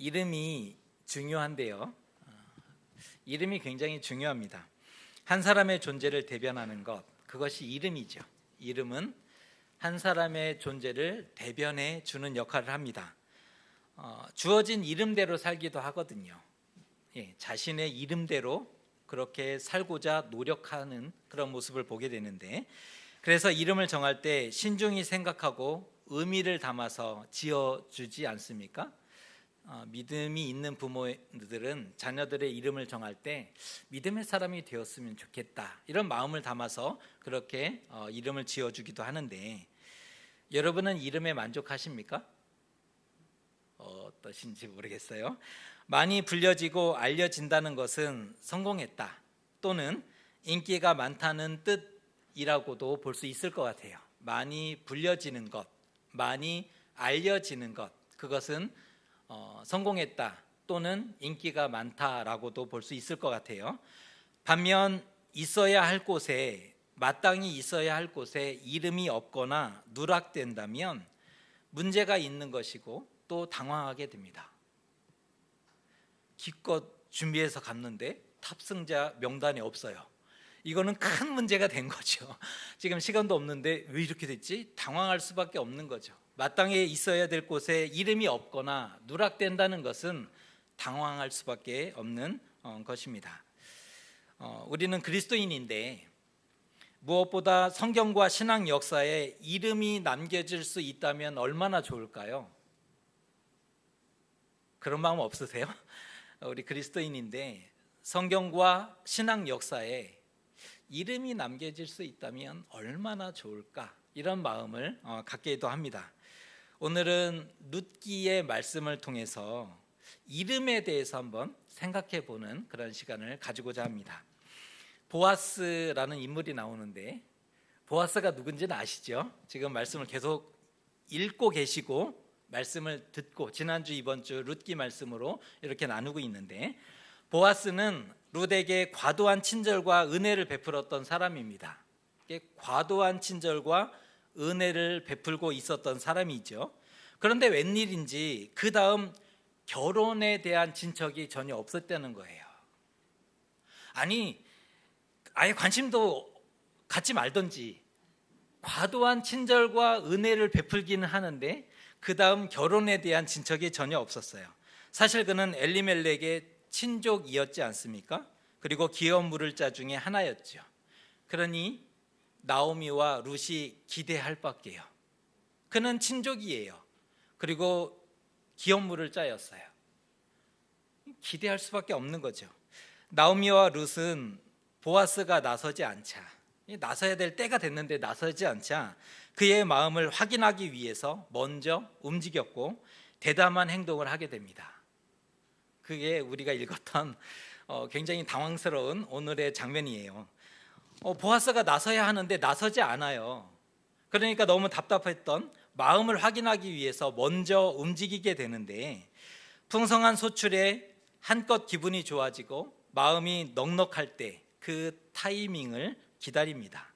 이름이 중요한데요. 이름이 굉장히 중요합니다. 한 사람의 존재를 대변하는 것, 그것이 이름이죠. 이름은 한 사람의 존재를 대변해 주는 역할을 합니다. 주어진 이름대로 살기도 하거든요. 자신의 이름대로 그렇게 살고자 노력하는 그런 모습을 보게 되는데, 그래서 이름을 정할 때 신중히 생각하고 의미를 담아서 지어주지 않습니까? 믿음이 있는 부모들은 자녀들의 이름을 정할 때 믿음의 사람이 되었으면 좋겠다, 이런 마음을 담아서 그렇게 이름을 지어주기도 하는데, 여러분은 이름에 만족하십니까? 어떠신지 모르겠어요. 많이 불려지고 알려진다는 것은 성공했다 또는 인기가 많다는 뜻이라고도 볼 수 있을 것 같아요. 많이 불려지는 것, 많이 알려지는 것, 그것은 성공했다 또는 인기가 많다라고도 볼 수 있을 것 같아요. 반면 있어야 할 곳에, 마땅히 있어야 할 곳에 이름이 없거나 누락된다면 문제가 있는 것이고 또 당황하게 됩니다. 기껏 준비해서 갔는데 탑승자 명단이 없어요. 이거는 큰 문제가 된 거죠. 지금 시간도 없는데 왜 이렇게 됐지? 당황할 수밖에 없는 거죠. 마땅히 있어야 될 곳에 이름이 없거나 누락된다는 것은 당황할 수밖에 없는 것입니다. 우리는 그리스도인인데 무엇보다 성경과 신앙 역사에 이름이 남겨질 수 있다면 얼마나 좋을까요? 그런 마음 없으세요? 우리 그리스도인인데 성경과 신앙 역사에 이름이 남겨질 수 있다면 얼마나 좋을까, 이런 마음을 갖기도 합니다. 오늘은 룻기의 말씀을 통해서 이름에 대해서 한번 생각해 보는 그런 시간을 가지고자 합니다. 보아스라는 인물이 나오는데, 보아스가 누군지는 아시죠? 지금 말씀을 계속 읽고 계시고 말씀을 듣고 지난주 이번주 룻기 말씀으로 이렇게 나누고 있는데, 보아스는 룻에게 과도한 친절과 은혜를 베풀었던 사람입니다. 과도한 친절과 은혜를 베풀고 있었던 사람이죠. 그런데 웬일인지 그 다음 결혼에 대한 진척이 전혀 없었다는 거예요. 아예 관심도 갖지 말던지 과도한 친절과 은혜를 베풀기는 하는데 그 다음 결혼에 대한 진척이 전혀 없었어요. 사실 그는 엘리멜렉의 친족이었지 않습니까? 그리고 기업 물을 자 중에 하나였죠. 그러니 나오미와 룻이 기대할 밖에요. 그는 친족이에요. 그리고 기업 물을 자였어요. 기대할 수밖에 없는 거죠. 나오미와 룻은 보아스가 나서지 않자, 나서야 될 때가 됐는데 나서지 않자 그의 마음을 확인하기 위해서 먼저 움직였고 대담한 행동을 하게 됩니다. 그게 우리가 읽었던 굉장히 당황스러운 오늘의 장면이에요. 보아스가 나서야 하는데 나서지 않아요. 그러니까 너무 답답했던 마음을 확인하기 위해서 먼저 움직이게 되는데, 풍성한 소출에 한껏 기분이 좋아지고 마음이 넉넉할 때 그 타이밍을 기다립니다.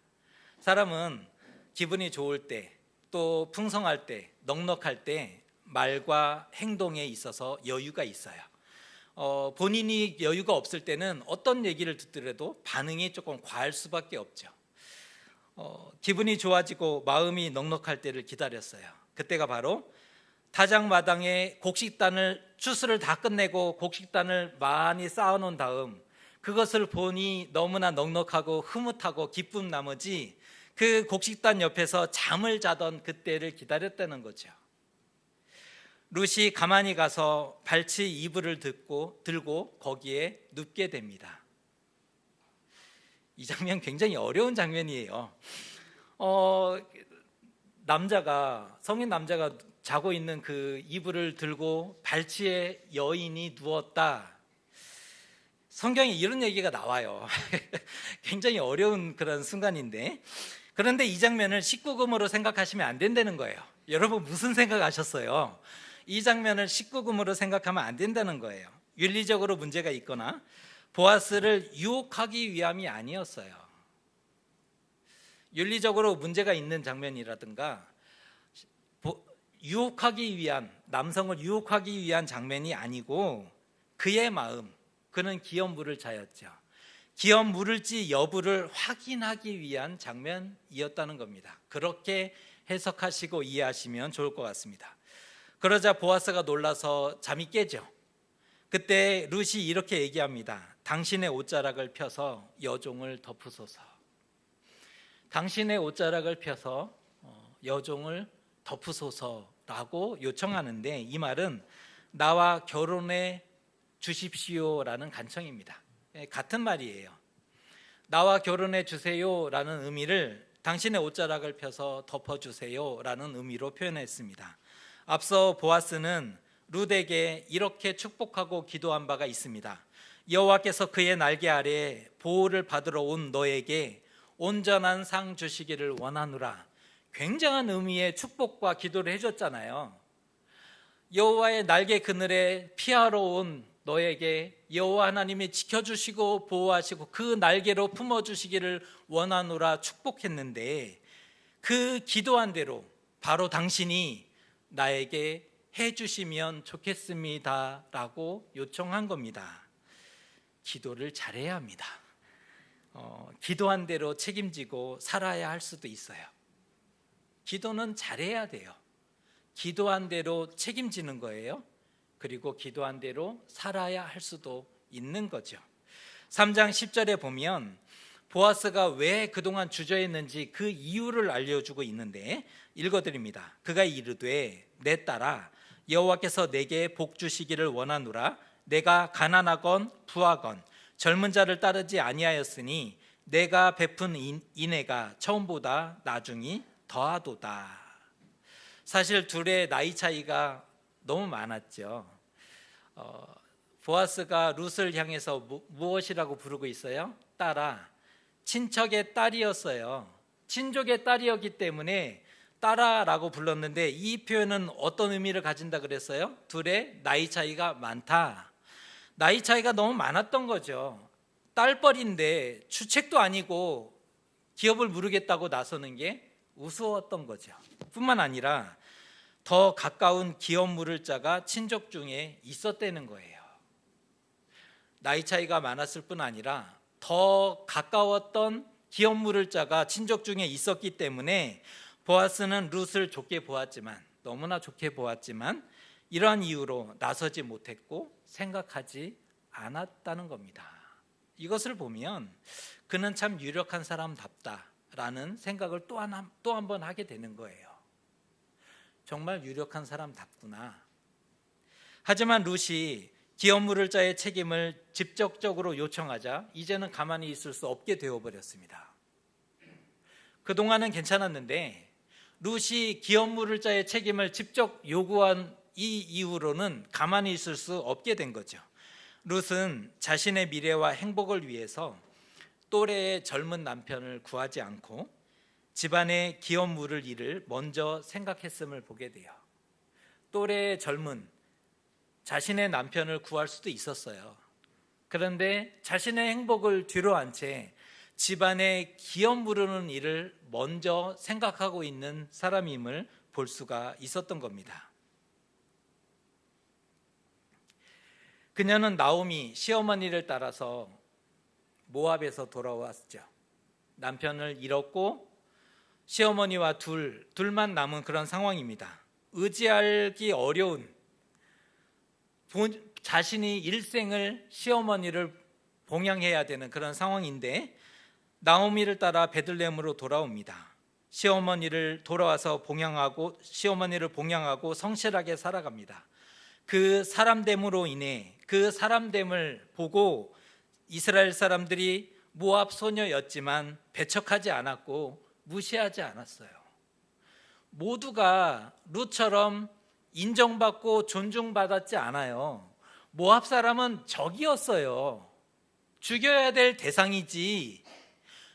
사람은 기분이 좋을 때, 또 풍성할 때, 넉넉할 때 말과 행동에 있어서 여유가 있어요. 본인이 여유가 없을 때는 어떤 얘기를 듣더라도 반응이 조금 과할 수밖에 없죠. 기분이 좋아지고 마음이 넉넉할 때를 기다렸어요. 그때가 바로 타작마당에 곡식단을 추수를 다 끝내고 곡식단을 많이 쌓아놓은 다음 그것을 보니 너무나 넉넉하고 흐뭇하고 기쁨 나머지 그 곡식단 옆에서 잠을 자던 그때를 기다렸다는 거죠. 룻이 가만히 가서 발치 이불을 들고 거기에 눕게 됩니다. 이 장면 굉장히 어려운 장면이에요. 성인 남자가 자고 있는 그 이불을 들고 발치에 여인이 누웠다. 성경에 이런 얘기가 나와요. 굉장히 어려운 그런 순간인데, 그런데 이 장면을 19금으로 생각하시면 안 된다는 거예요. 여러분 무슨 생각하셨어요? 이 장면을 19금으로 생각하면 안 된다는 거예요. 윤리적으로 문제가 있거나 보아스를 유혹하기 위함이 아니었어요. 윤리적으로 문제가 있는 장면이라든가 유혹하기 위한 남성을 유혹하기 위한 장면이 아니고 그의 마음, 그는 기업 물을 자였죠. 기업 물을지 여부를 확인하기 위한 장면이었다는 겁니다. 그렇게 해석하시고 이해하시면 좋을 것 같습니다. 그러자 보아스가 놀라서 잠이 깨죠. 그때 룻이 이렇게 얘기합니다. 당신의 옷자락을 펴서 여종을 덮으소서. 당신의 옷자락을 펴서 여종을 덮으소서라고 요청하는데, 이 말은 나와 결혼해 주십시오라는 간청입니다. 같은 말이에요. 나와 결혼해 주세요라는 의미를 당신의 옷자락을 펴서 덮어주세요라는 의미로 표현했습니다. 앞서 보아스는 룻에게 이렇게 축복하고 기도한 바가 있습니다. 여호와께서 그의 날개 아래에 보호를 받으러 온 너에게 온전한 상 주시기를 원하노라. 굉장한 의미의 축복과 기도를 해줬잖아요. 여호와의 날개 그늘에 피하러 온 너에게 여호와 하나님이 지켜주시고 보호하시고 그 날개로 품어주시기를 원하노라 축복했는데, 그 기도한 대로 바로 당신이 나에게 해주시면 좋겠습니다 라고 요청한 겁니다. 기도를 잘해야 합니다. 기도한 대로 책임지고 살아야 할 수도 있어요. 기도는 잘해야 돼요. 기도한 대로 책임지는 거예요. 그리고 기도한 대로 살아야 할 수도 있는 거죠. 3장 10절에 보면 보아스가 왜 그동안 주저했는지 그 이유를 알려주고 있는데, 읽어드립니다. 그가 이르되 내 딸아, 여호와께서 내게 복 주시기를 원하노라. 내가 가난하건 부하건 젊은 자를 따르지 아니하였으니 내가 베푼 인애가 처음보다 나중이 더하도다. 사실 둘의 나이 차이가 너무 많았죠. 보아스가 룻을 향해서 무엇이라고 부르고 있어요? 딸아. 친척의 딸이었어요. 친족의 딸이었기 때문에 딸아라고 불렀는데, 이 표현은 어떤 의미를 가진다 그랬어요? 둘의 나이 차이가 많다. 나이 차이가 너무 많았던 거죠. 딸뻘인데 주책도 아니고 기업을 물으겠다고 나서는 게 우스웠던 거죠. 뿐만 아니라 더 가까운 기업 물을 자가 친족 중에 있었다는 거예요. 나이 차이가 많았을 뿐 아니라 더 가까웠던 기업 물을 자가 친족 중에 있었기 때문에 보아스는 룻을 좋게 보았지만, 너무나 좋게 보았지만 이러한 이유로 나서지 못했고 생각하지 않았다는 겁니다. 이것을 보면 그는 참 유력한 사람답다라는 생각을 또 한 번 하게 되는 거예요. 정말 유력한 사람답구나. 하지만 룻이 기업 물을 자의 책임을 직접적으로 요청하자 이제는 가만히 있을 수 없게 되어버렸습니다. 그동안은 괜찮았는데 룻이 기업 물을 자의 책임을 직접 요구한 이 이후로는 가만히 있을 수 없게 된 거죠. 룻은 자신의 미래와 행복을 위해서 또래의 젊은 남편을 구하지 않고 집안의 기업 물을 일을 먼저 생각했음을 보게 돼요. 또래의 젊은 자신의 남편을 구할 수도 있었어요. 그런데 자신의 행복을 뒤로한 채 집안의 기업 물으는 일을 먼저 생각하고 있는 사람임을 볼 수가 있었던 겁니다. 그녀는 나오미 시어머니를 따라서 모압에서 돌아왔죠. 남편을 잃었고 시어머니와 둘만 남은 그런 상황입니다. 의지하기 어려운, 자신이 일생을 시어머니를 봉양해야 되는 그런 상황인데 나오미를 따라 베들레헴으로 돌아옵니다. 시어머니를 봉양하고 성실하게 살아갑니다. 그 사람됨으로 인해 그 사람됨을 보고 이스라엘 사람들이 모압 소녀였지만 배척하지 않았고 무시하지 않았어요. 모두가 룻처럼 인정받고 존중받았지 않아요. 모압 사람은 적이었어요. 죽여야 될 대상이지,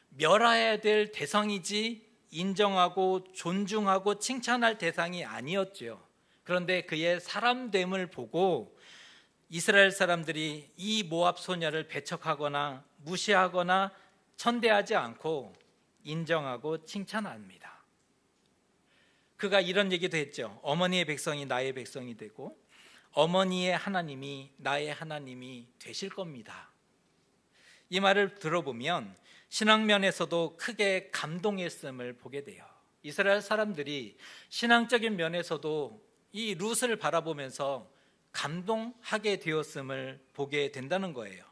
멸해야 될 대상이지, 인정하고 존중하고 칭찬할 대상이 아니었죠. 그런데 그의 사람됨을 보고 이스라엘 사람들이 이 모압 소녀를 배척하거나 무시하거나 천대하지 않고 인정하고 칭찬합니다. 그가 이런 얘기도 했죠. 어머니의 백성이 나의 백성이 되고 어머니의 하나님이 나의 하나님이 되실 겁니다. 이 말을 들어보면 신앙면에서도 크게 감동했음을 보게 돼요. 이스라엘 사람들이 신앙적인 면에서도 이 룻을 바라보면서 감동하게 되었음을 보게 된다는 거예요.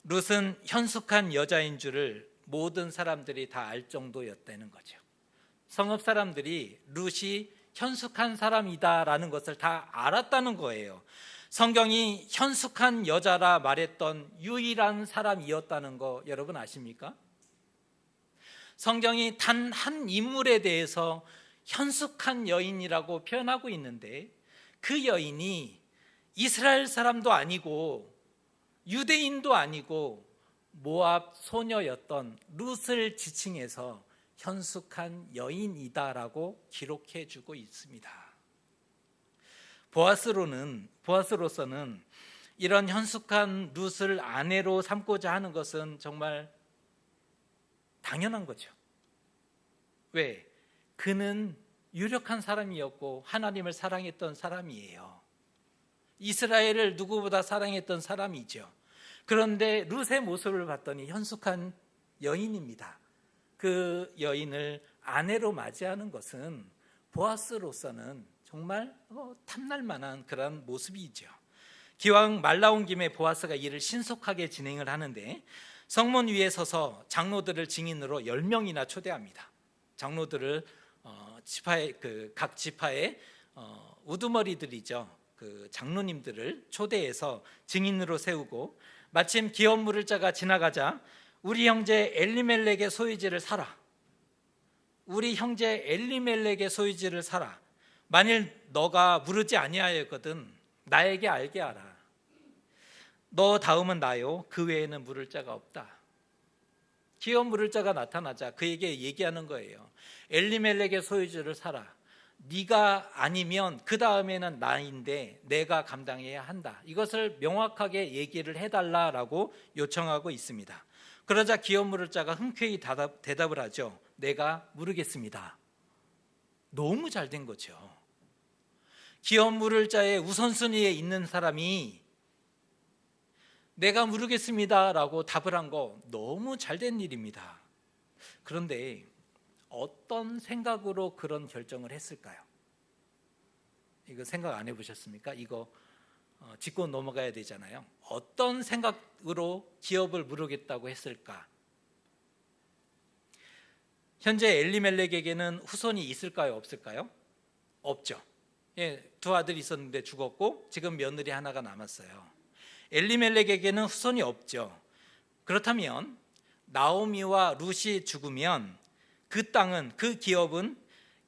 룻은 현숙한 여자인 줄을 모든 사람들이 다 알 정도였다는 거죠. 성읍 사람들이 룻이 현숙한 사람이다라는 것을 다 알았다는 거예요. 성경이 현숙한 여자라 말했던 유일한 사람이었다는 거 여러분 아십니까? 성경이 단 한 인물에 대해서 현숙한 여인이라고 표현하고 있는데 그 여인이 이스라엘 사람도 아니고 유대인도 아니고 모압 소녀였던 룻을 지칭해서 현숙한 여인이다라고 기록해 주고 있습니다. 보아스로서는 이런 현숙한 룻을 아내로 삼고자 하는 것은 정말 당연한 거죠. 왜? 그는 유력한 사람이었고 하나님을 사랑했던 사람이에요. 이스라엘을 누구보다 사랑했던 사람이죠. 그런데 룻의 모습을 봤더니 현숙한 여인입니다. 그 여인을 아내로 맞이하는 것은 보아스로서는 정말 탐날 만한 그런 모습이죠. 기왕 말 나온 김에 보아스가 일을 신속하게 진행을 하는데 성문 위에 서서 장로들을 증인으로 10명이나 초대합니다. 장로들을 각 지파의 우두머리들이죠. 그 장로님들을 초대해서 증인으로 세우고 마침 기업 물을 자가 지나가자 우리 형제 엘리멜렉의 소유지를 사라. 우리 형제 엘리멜렉의 소유지를 사라. 만일 너가 물으지 아니하였거든 나에게 알게 하라. 너 다음은 나요. 그 외에는 물을 자가 없다. 기업 물을 자가 나타나자 그에게 얘기하는 거예요. 엘리멜렉의 소유지를 사라. 네가 아니면 그 다음에는 나인데 내가 감당해야 한다. 이것을 명확하게 얘기를 해달라라고 요청하고 있습니다. 그러자 기업 물을 자가 흔쾌히 대답을 하죠. 내가 물으겠습니다. 너무 잘된 거죠. 기업 물을 자의 우선순위에 있는 사람이 내가 물으겠습니다라고 답을 한 거 너무 잘된 일입니다. 그런데 어떤 생각으로 그런 결정을 했을까요? 이거 생각 안 해보셨습니까? 이거 짚고 넘어가야 되잖아요. 어떤 생각으로 기업을 물으겠다고 했을까? 현재 엘리멜렉에게는 후손이 있을까요? 없을까요? 없죠. 두 아들이 있었는데 죽었고 지금 며느리 하나가 남았어요. 엘리멜렉에게는 후손이 없죠. 그렇다면 나오미와 룻이 죽으면 그 땅은, 그 기업은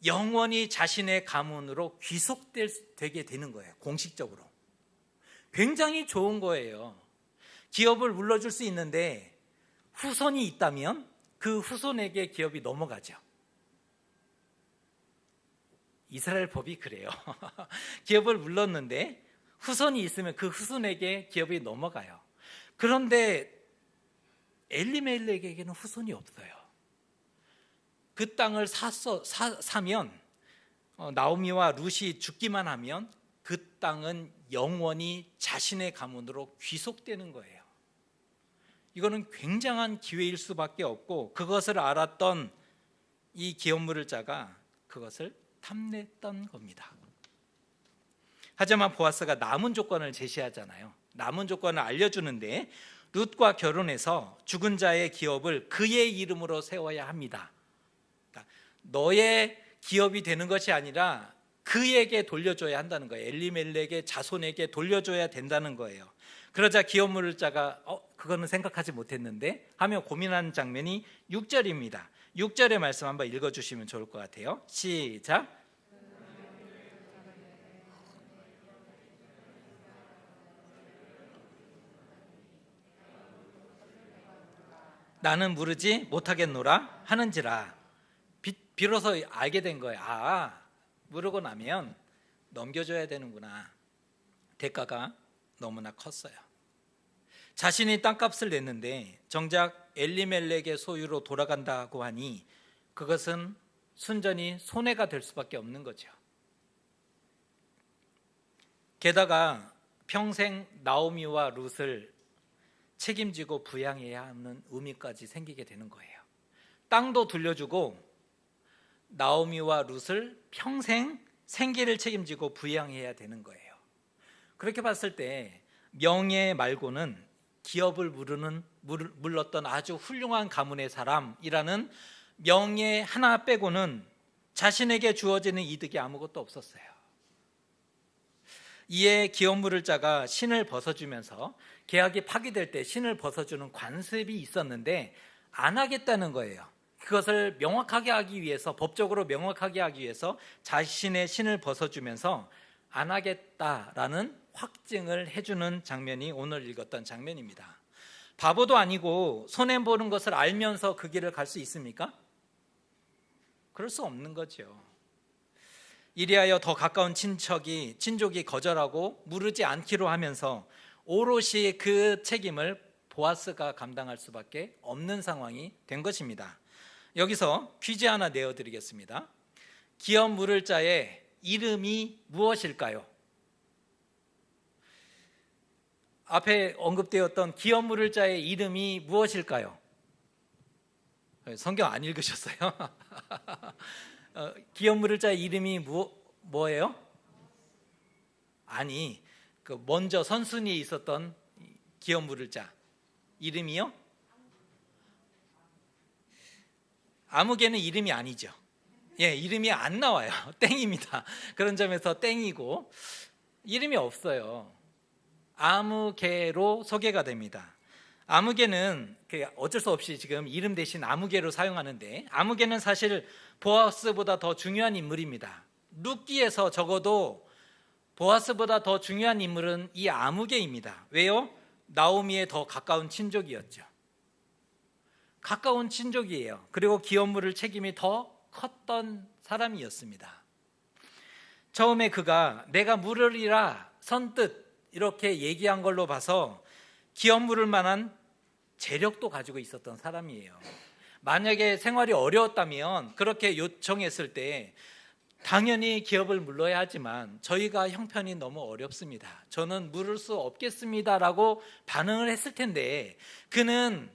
영원히 자신의 가문으로 귀속되게 되는 거예요. 공식적으로. 굉장히 좋은 거예요. 기업을 물려줄 수 있는데 후손이 있다면 그 후손에게 기업이 넘어가죠. 이스라엘 법이 그래요. 기업을 물렸는데 후손이 있으면 그 후손에게 기업이 넘어가요. 그런데 엘리멜렉에게는 후손이 없어요. 그 땅을 사면 나오미와 룻이 죽기만 하면 그 땅은 영원히 자신의 가문으로 귀속되는 거예요. 이거는 굉장한 기회일 수밖에 없고 그것을 알았던 이 기업 물을 자가 그것을 탐냈던 겁니다. 하지만 보아스가 남은 조건을 제시하잖아요. 남은 조건을 알려주는데 룻과 결혼해서 죽은 자의 기업을 그의 이름으로 세워야 합니다. 그러니까 너의 기업이 되는 것이 아니라 그에게 돌려줘야 한다는 거예요. 엘리멜렉의 자손에게 돌려줘야 된다는 거예요. 그러자 기업 물을 자가 그거는 생각하지 못했는데 하며 고민하는 장면이 6절입니다. 6절의 말씀 한번 읽어주시면 좋을 것 같아요. 시작. 나는 물으지 못하겠노라 하는지라. 비로소 알게 된 거예요. 물으고 나면 넘겨줘야 되는구나. 대가가 너무나 컸어요. 자신이 땅값을 냈는데 정작 엘리멜렉의 소유로 돌아간다고 하니 그것은 순전히 손해가 될 수밖에 없는 거죠. 게다가 평생 나오미와 룻을 책임지고 부양해야 하는 의미까지 생기게 되는 거예요. 땅도 돌려주고 나오미와 룻을 평생 생계를 책임지고 부양해야 되는 거예요. 그렇게 봤을 때 명예 말고는 기업을 물렀던 아주 훌륭한 가문의 사람이라는 명예 하나 빼고는 자신에게 주어지는 이득이 아무것도 없었어요. 이에 기업 물을 자가 신을 벗어주면서 계약이 파기될 때 신을 벗어주는 관습이 있었는데 안 하겠다는 거예요. 그것을 명확하게 하기 위해서, 법적으로 명확하게 하기 위해서 자신의 신을 벗어주면서 안 하겠다라는 확증을 해주는 장면이 오늘 읽었던 장면입니다. 바보도 아니고 손해보는 것을 알면서 그 길을 갈 수 있습니까? 그럴 수 없는 거죠. 이리하여 더 가까운 친족이 거절하고 물으지 않기로 하면서 오롯이 그 책임을 보아스가 감당할 수밖에 없는 상황이 된 것입니다. 여기서 퀴즈 하나 내어드리겠습니다. 기업 물을 자의 이름이 무엇일까요? 앞에 언급되었던 기업 물을 자의 이름이 무엇일까요? 성경 안 읽으셨어요? 기업 물을 자의 이름이 뭐예요? 아니, 그 먼저 선순위에 있었던 기업 물을 자 이름이요? 아무개는 이름이 아니죠. 예, 이름이 안 나와요. 땡입니다. 그런 점에서 땡이고 이름이 없어요. 아무개로 소개가 됩니다. 아무개는 어쩔 수 없이 지금 이름 대신 아무개로 사용하는데, 아무개는 사실 보아스보다 더 중요한 인물입니다. 룻기에서 적어도 보아스보다 더 중요한 인물은 이 아무개입니다. 왜요? 나오미의 더 가까운 친족이었죠. 가까운 친족이에요. 그리고 기업 물을 책임이 더 컸던 사람이었습니다. 처음에 그가 내가 물으리라 선뜻 이렇게 얘기한 걸로 봐서 기업 물을 만한 재력도 가지고 있었던 사람이에요. 만약에 생활이 어려웠다면 그렇게 요청했을 때 당연히 기업을 물러야 하지만 저희가 형편이 너무 어렵습니다, 저는 물을 수 없겠습니다라고 반응을 했을 텐데, 그는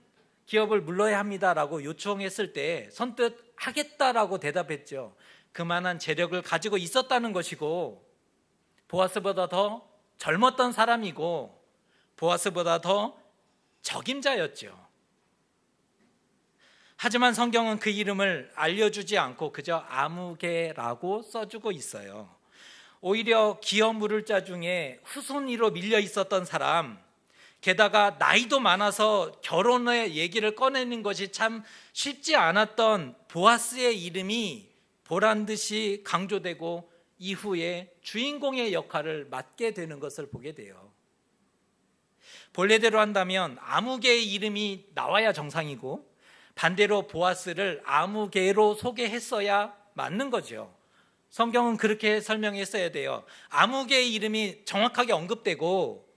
기업을 물러야 합니다라고 요청했을 때 선뜻 하겠다라고 대답했죠. 그만한 재력을 가지고 있었다는 것이고, 보아스보다 더 젊었던 사람이고, 보아스보다 더 적임자였죠. 하지만 성경은 그 이름을 알려주지 않고 그저 아무개라고 써주고 있어요. 오히려 기업 물을 자 중에 후손위로 밀려 있었던 사람, 게다가 나이도 많아서 결혼의 얘기를 꺼내는 것이 참 쉽지 않았던 보아스의 이름이 보란듯이 강조되고 이후에 주인공의 역할을 맡게 되는 것을 보게 돼요. 본래대로 한다면 아무개의 이름이 나와야 정상이고, 반대로 보아스를 아무개로 소개했어야 맞는 거죠. 성경은 그렇게 설명했어야 돼요. 아무개의 이름이 정확하게 언급되고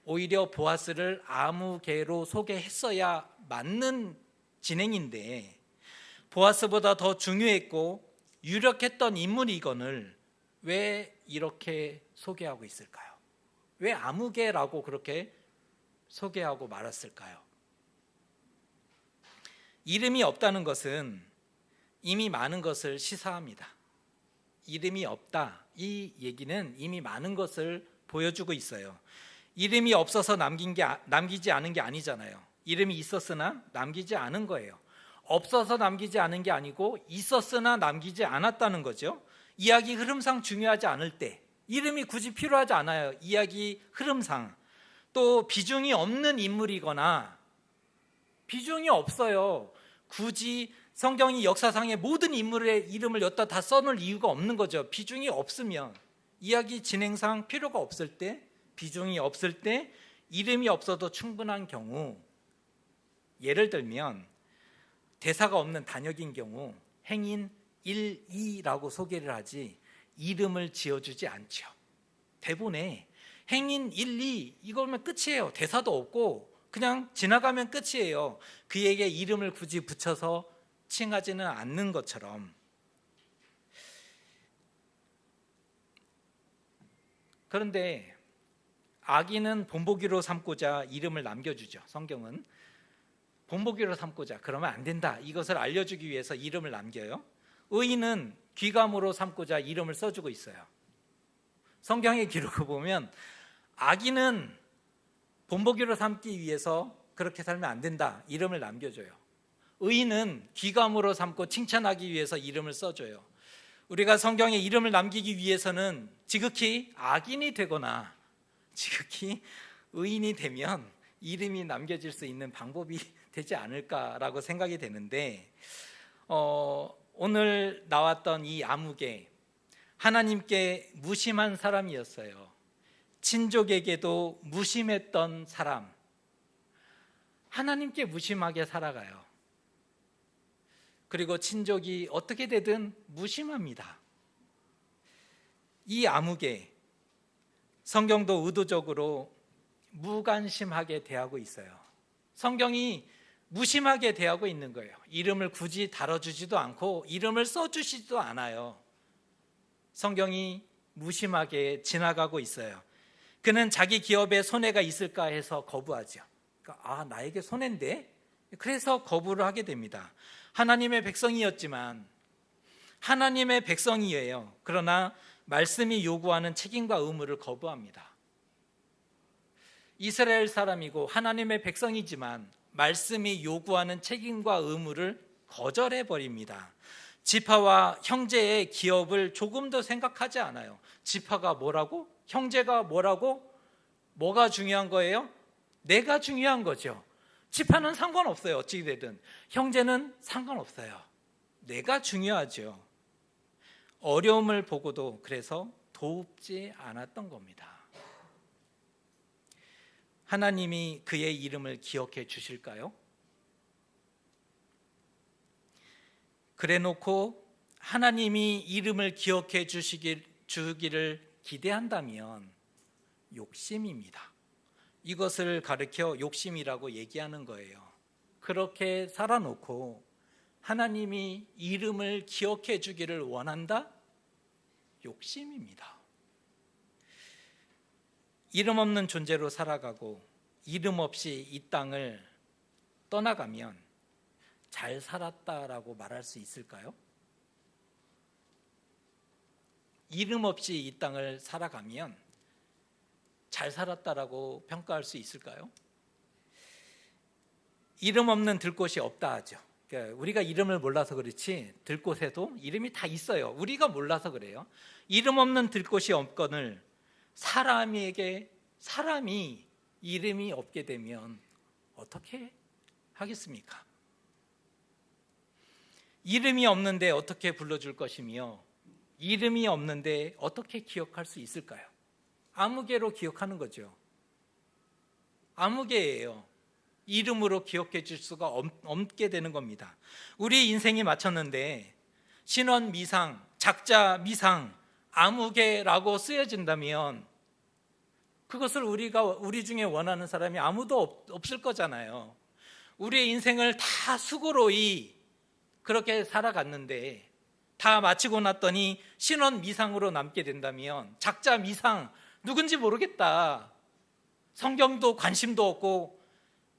오히려 보아스를 아무개로 소개했어야 맞는 진행인데, 보아스보다 더 중요했고 유력했던 인물이건을 왜 이렇게 소개하고 있을까요? 왜 아무개라고 그렇게 소개하고 말았을까요? 이름이 없다는 것은 이미 많은 것을 시사합니다. 이름이 없다, 이 얘기는 이미 많은 것을 보여주고 있어요. 이름이 없어서 남기지 않은 게 아니잖아요. 이름이 있었으나 남기지 않은 거예요. 없어서 남기지 않은 게 아니고 있었으나 남기지 않았다는 거죠. 이야기 흐름상 중요하지 않을 때 이름이 굳이 필요하지 않아요. 이야기 흐름상. 또 비중이 없는 인물이거나 비중이 없어요. 굳이 성경이 역사상의 모든 인물의 이름을 여기다 다 써놓을 이유가 없는 거죠. 비중이 없으면, 이야기 진행상 필요가 없을 때, 비중이 없을 때, 이름이 없어도 충분한 경우, 예를 들면 대사가 없는 단역인 경우 행인 1, 2라고 소개를 하지 이름을 지어주지 않죠. 대본에 행인 1, 2 이거면 끝이에요. 대사도 없고 그냥 지나가면 끝이에요. 그에게 이름을 굳이 붙여서 칭하지는 않는 것처럼 그런데 악인은 본보기로 삼고자 이름을 남겨주죠. 성경은 본보기로 삼고자, 그러면 안 된다, 이것을 알려주기 위해서 이름을 남겨요. 의인은 귀감으로 삼고자 이름을 써주고 있어요. 성경의 기록을 보면 악인은 본보기로 삼기 위해서 그렇게 살면 안 된다, 이름을 남겨줘요. 의인은 귀감으로 삼고 칭찬하기 위해서 이름을 써줘요. 우리가 성경에 이름을 남기기 위해서는 지극히 악인이 되거나 지극히 의인이 되면 이름이 남겨질 수 있는 방법이 되지 않을까라고 생각이 되는데, 오늘 나왔던 이 아무개, 하나님께 무심한 사람이었어요. 친족에게도 무심했던 사람, 하나님께 무심하게 살아가요. 그리고 친족이 어떻게 되든 무심합니다. 이 아무개, 성경도 의도적으로 무관심하게 대하고 있어요. 성경이 무심하게 대하고 있는 거예요. 이름을 굳이 다뤄주지도 않고 이름을 써주시지도 않아요. 성경이 무심하게 지나가고 있어요. 그는 자기 기업에 손해가 있을까 해서 거부하죠. 그러니까 나에게 손해인데? 그래서 거부를 하게 됩니다. 하나님의 백성이었지만, 하나님의 백성이에요. 그러나 말씀이 요구하는 책임과 의무를 거부합니다. 이스라엘 사람이고 하나님의 백성이지만 말씀이 요구하는 책임과 의무를 거절해 버립니다. 지파와 형제의 기업을 조금도 생각하지 않아요. 지파가 뭐라고? 형제가 뭐라고? 뭐가 중요한 거예요? 내가 중요한 거죠. 지파는 상관없어요. 어찌 되든. 형제는 상관없어요. 내가 중요하죠. 어려움을 보고도 그래서 돕지 않았던 겁니다. 하나님이 그의 이름을 기억해 주실까요? 그래놓고 하나님이 이름을 기억해 주기를 기대한다면 욕심입니다. 이것을 가르쳐 욕심이라고 얘기하는 거예요. 그렇게 살아놓고 하나님이 이름을 기억해 주기를 원한다? 욕심입니다. 이름 없는 존재로 살아가고 이름 없이 이 땅을 떠나가면 잘 살았다라고 말할 수 있을까요? 이름 없이 이 땅을 살아가면 잘 살았다라고 평가할 수 있을까요? 이름 없는 들꽃이 없다 하죠. 그러니까 우리가 이름을 몰라서 그렇지 들꽃에도 이름이 다 있어요. 우리가 몰라서 그래요. 이름 없는 들꽃이 없거늘 사람이 이름이 없게 되면 어떻게 하겠습니까? 이름이 없는데 어떻게 불러줄 것이며 이름이 없는데 어떻게 기억할 수 있을까요? 아무개로 기억하는 거죠. 아무개예요. 이름으로 기억해 줄 수가 없게 되는 겁니다. 우리 인생이 마쳤는데 신원 미상, 작자 미상, 아무개라고 쓰여진다면 그것을 우리 중에 원하는 사람이 아무도 없을 거잖아요. 우리의 인생을 다 수고로이 그렇게 살아갔는데 다 마치고 났더니 신원 미상으로 남게 된다면, 작자 미상, 누군지 모르겠다, 성경도 관심도 없고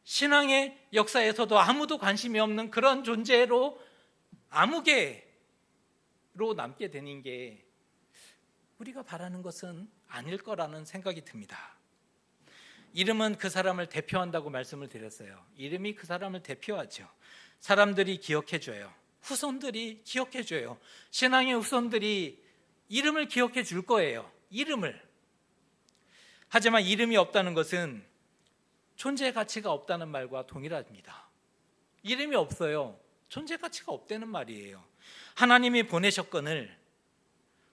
신앙의 역사에서도 아무도 관심이 없는 그런 존재로 아무개로 남게 되는 게 우리가 바라는 것은 아닐 거라는 생각이 듭니다. 이름은 그 사람을 대표한다고 말씀을 드렸어요. 이름이 그 사람을 대표하죠. 사람들이 기억해줘요. 후손들이 기억해줘요. 신앙의 후손들이 이름을 기억해 줄 거예요. 이름을. 하지만 이름이 없다는 것은 존재 가치가 없다는 말과 동일합니다. 이름이 없어요. 존재 가치가 없다는 말이에요. 하나님이 보내셨거늘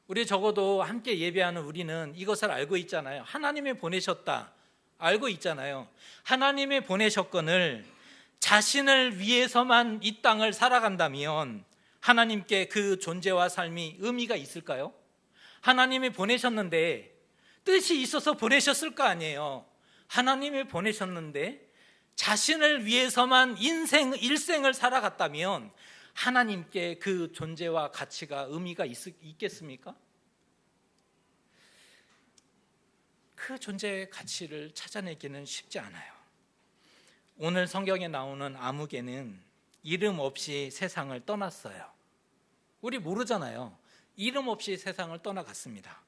우리 적어도 함께 예배하는 우리는 이것을 알고 있잖아요. 하나님이 보내셨다 알고 있잖아요. 하나님이 보내셨거늘 자신을 위해서만 이 땅을 살아간다면 하나님께 그 존재와 삶이 의미가 있을까요? 하나님이 보내셨는데 뜻이 있어서 보내셨을 거 아니에요. 하나님이 보내셨는데 자신을 위해서만 일생을 살아갔다면 하나님께 그 존재와 가치가 의미가 있겠습니까? 그 존재의 가치를 찾아내기는 쉽지 않아요. 오늘 성경에 나오는 아무개는 이름 없이 세상을 떠났어요. 우리 모르잖아요. 이름 없이 세상을 떠나갔습니다.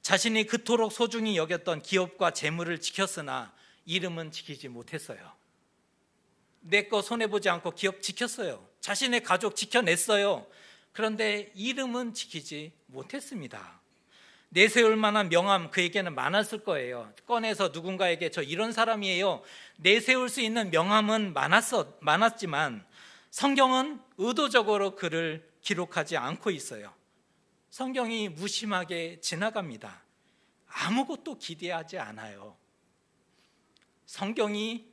자신이 그토록 소중히 여겼던 기업과 재물을 지켰으나 이름은 지키지 못했어요. 내 거 손해보지 않고 기업 지켰어요. 자신의 가족 지켜냈어요. 그런데 이름은 지키지 못했습니다. 내세울 만한 명함 그에게는 많았을 거예요. 꺼내서 누군가에게 저 이런 사람이에요, 내세울 수 있는 명함은 많았지만 성경은 의도적으로 그를 기록하지 않고 있어요. 성경이 무심하게 지나갑니다. 아무것도 기대하지 않아요. 성경이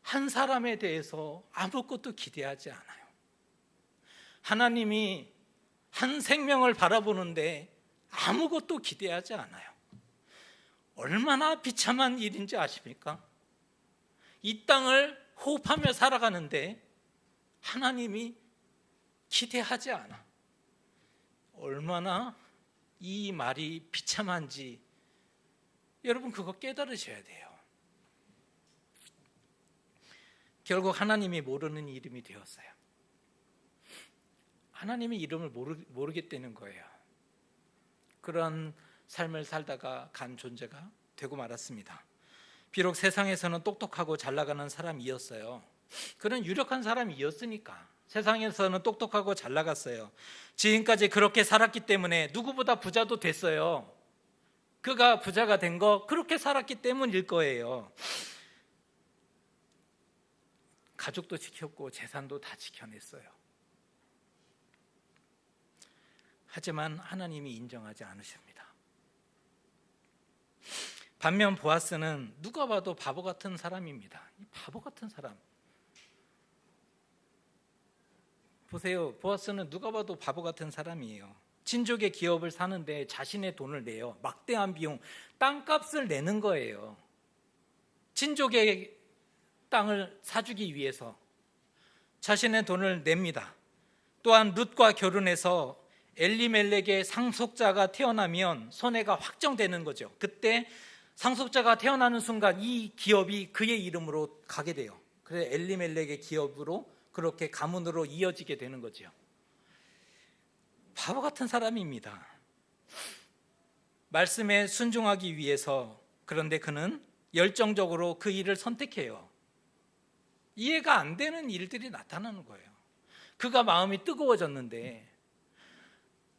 한 사람에 대해서 아무것도 기대하지 않아요. 하나님이 한 생명을 바라보는데 아무것도 기대하지 않아요. 얼마나 비참한 일인지 아십니까? 이 땅을 호흡하며 살아가는데 하나님이 기대하지 않아. 얼마나 이 말이 비참한지 여러분 그거 깨달으셔야 돼요. 결국 하나님이 모르는 이름이 되었어요. 하나님의 이름을 모르겠다는 거예요. 그런 삶을 살다가 간 존재가 되고 말았습니다. 비록 세상에서는 똑똑하고 잘 나가는 사람이었어요. 그런 유력한 사람이었으니까 세상에서는 똑똑하고 잘 나갔어요. 지금까지 그렇게 살았기 때문에 누구보다 부자도 됐어요. 그가 부자가 된 거 그렇게 살았기 때문일 거예요. 가족도 지켰고 재산도 다 지켜냈어요. 하지만 하나님이 인정하지 않으십니다. 반면 보아스는 누가 봐도 바보 같은 사람입니다. 바보 같은 사람. 보세요. 보아스는 누가 봐도 바보 같은 사람이에요. 친족의 기업을 사는데 자신의 돈을 내요. 막대한 비용, 땅값을 내는 거예요. 친족의 땅을 사주기 위해서 자신의 돈을 냅니다. 또한 룻과 결혼해서 엘리멜렉의 상속자가 태어나면 손해가 확정되는 거죠. 그때 상속자가 태어나는 순간 이 기업이 그의 이름으로 가게 돼요. 그래서 엘리멜렉의 기업으로 그렇게 가문으로 이어지게 되는 거죠. 바보 같은 사람입니다. 말씀에 순종하기 위해서, 그런데 그는 열정적으로 그 일을 선택해요. 이해가 안 되는 일들이 나타나는 거예요. 그가 마음이 뜨거워졌는데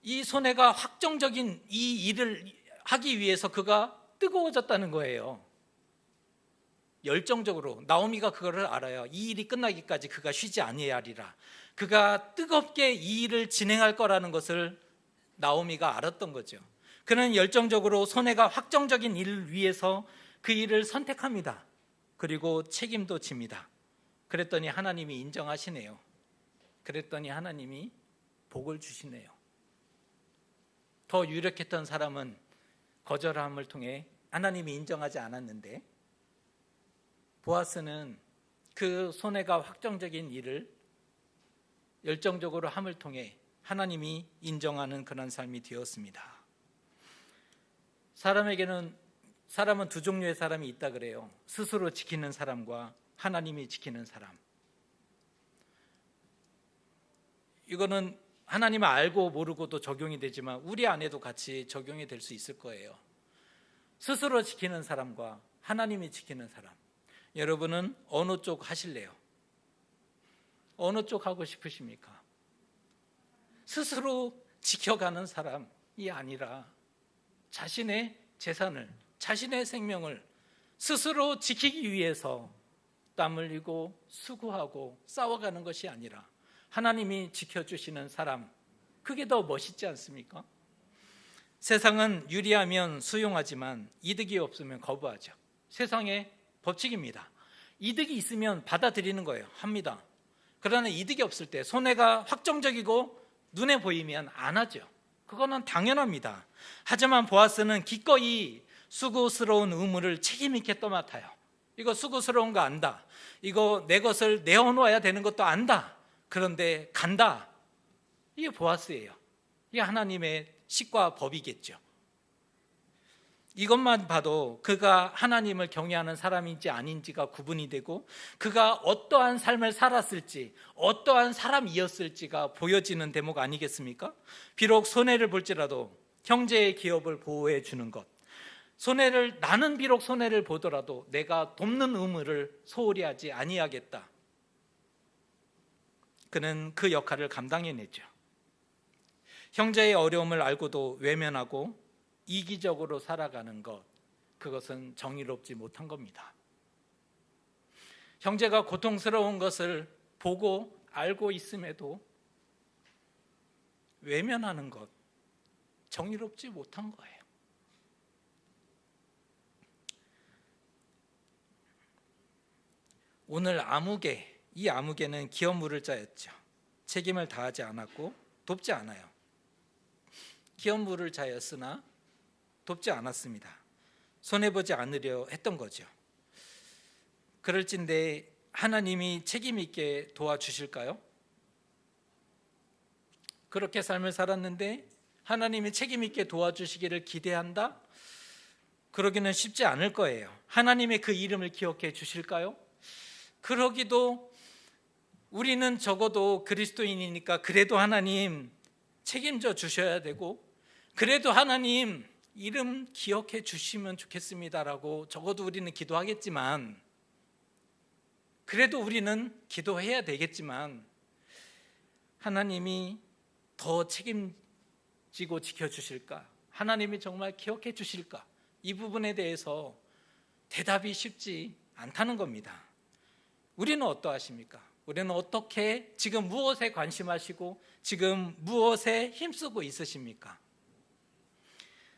이 손해가 확정적인 이 일을 하기 위해서 그가 뜨거워졌다는 거예요. 열정적으로. 나오미가 그거를 알아요. 이 일이 끝나기까지 그가 쉬지 아니해야 하리라. 그가 뜨겁게 이 일을 진행할 거라는 것을 나오미가 알았던 거죠. 그는 열정적으로 손해가 확정적인 일을 위해서 그 일을 선택합니다. 그리고 책임도 집니다. 그랬더니 하나님이 인정하시네요. 그랬더니 하나님이 복을 주시네요. 더 유력했던 사람은 거절함을 통해 하나님이 인정하지 않았는데, 보아스는 그 손해가 확정적인 일을 열정적으로 함을 통해 하나님이 인정하는 그런 삶이 되었습니다. 사람은 두 종류의 사람이 있다 그래요. 스스로 지키는 사람과 하나님이 지키는 사람. 이거는 하나님을 알고 모르고도 적용이 되지만 우리 안에도 같이 적용이 될 수 있을 거예요. 스스로 지키는 사람과 하나님이 지키는 사람. 여러분은 어느 쪽 하실래요? 어느 쪽 하고 싶으십니까? 스스로 지켜가는 사람이 아니라 자신의 재산을, 자신의 생명을 스스로 지키기 위해서 땀 흘리고 수고하고 싸워가는 것이 아니라 하나님이 지켜주시는 사람, 그게 더 멋있지 않습니까? 세상은 유리하면 수용하지만 이득이 없으면 거부하죠. 세상의 법칙입니다. 이득이 있으면 받아들이는 거예요. 합니다. 그러나 이득이 없을 때, 손해가 확정적이고 눈에 보이면 안 하죠. 그거는 당연합니다. 하지만 보아스는 기꺼이 수고스러운 의무를 책임 있게 떠맡아요. 이거 수고스러운 거 안다. 이거 내 것을 내어놓아야 되는 것도 안다. 그런데 간다. 이게 보아스예요. 이게 하나님의 식과 법이겠죠. 이것만 봐도 그가 하나님을 경외하는 사람인지 아닌지가 구분이 되고 그가 어떠한 삶을 살았을지 어떠한 사람이었을지가 보여지는 대목 아니겠습니까? 비록 손해를 볼지라도 형제의 기업을 보호해 주는 것, 나는 비록 손해를 보더라도 내가 돕는 의무를 소홀히 하지 아니하겠다. 그는 그 역할을 감당해내죠. 형제의 어려움을 알고도 외면하고 이기적으로 살아가는 것, 그것은 정의롭지 못한 겁니다. 형제가 고통스러운 것을 보고 알고 있음에도 외면하는 것, 정의롭지 못한 거예요. 오늘 아무개, 이 아무개는 기업 물을 자였죠. 책임을 다하지 않았고 돕지 않아요. 기업 물을 자였으나 돕지 않았습니다. 손해보지 않으려 했던 거죠. 그럴진데 하나님이 책임 있게 도와주실까요? 그렇게 삶을 살았는데 하나님이 책임 있게 도와주시기를 기대한다? 그러기는 쉽지 않을 거예요. 하나님의 그 이름을 기억해 주실까요? 그러기도 우리는 적어도 그리스도인이니까 그래도 하나님 책임져 주셔야 되고 그래도 하나님 이름 기억해 주시면 좋겠습니다라고 적어도 우리는 기도하겠지만 그래도 우리는 기도해야 되겠지만 하나님이 더 책임지고 지켜주실까? 하나님이 정말 기억해 주실까? 이 부분에 대해서 대답이 쉽지 않다는 겁니다. 우리는 어떠하십니까? 우리는 어떻게 지금 무엇에 관심하시고 지금 무엇에 힘쓰고 있으십니까?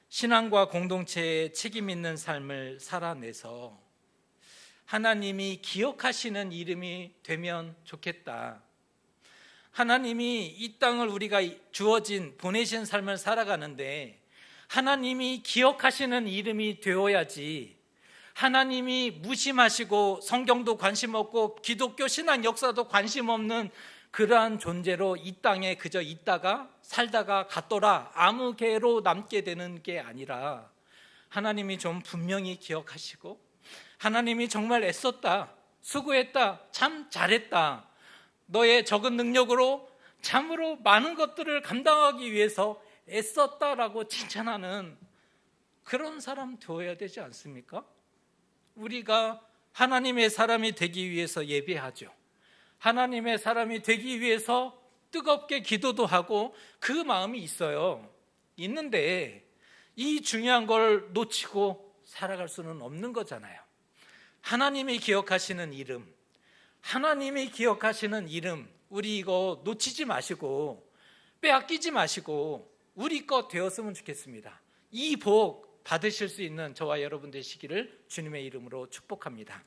신앙과 공동체에 책임 있는 삶을 살아내서 하나님이 기억하시는 이름이 되면 좋겠다. 하나님이 이 땅을 우리가 주어진 보내신 삶을 살아가는데 하나님이 기억하시는 이름이 되어야지 하나님이 무심하시고 성경도 관심 없고 기독교 신앙 역사도 관심 없는 그러한 존재로 이 땅에 그저 있다가 살다가 갔더라 아무 개로 남게 되는 게 아니라 하나님이 좀 분명히 기억하시고 하나님이 정말 애썼다, 수고했다, 참 잘했다, 너의 적은 능력으로 참으로 많은 것들을 감당하기 위해서 애썼다라고 칭찬하는 그런 사람 되어야 되지 않습니까? 우리가 하나님의 사람이 되기 위해서 예배하죠. 하나님의 사람이 되기 위해서 뜨겁게 기도도 하고 그 마음이 있어요. 있는데 이 중요한 걸 놓치고 살아갈 수는 없는 거잖아요. 하나님이 기억하시는 이름, 하나님이 기억하시는 이름, 우리 이거 놓치지 마시고 빼앗기지 마시고 우리 것 되었으면 좋겠습니다. 이 복 받으실 수 있는 저와 여러분 되시기를 주님의 이름으로 축복합니다.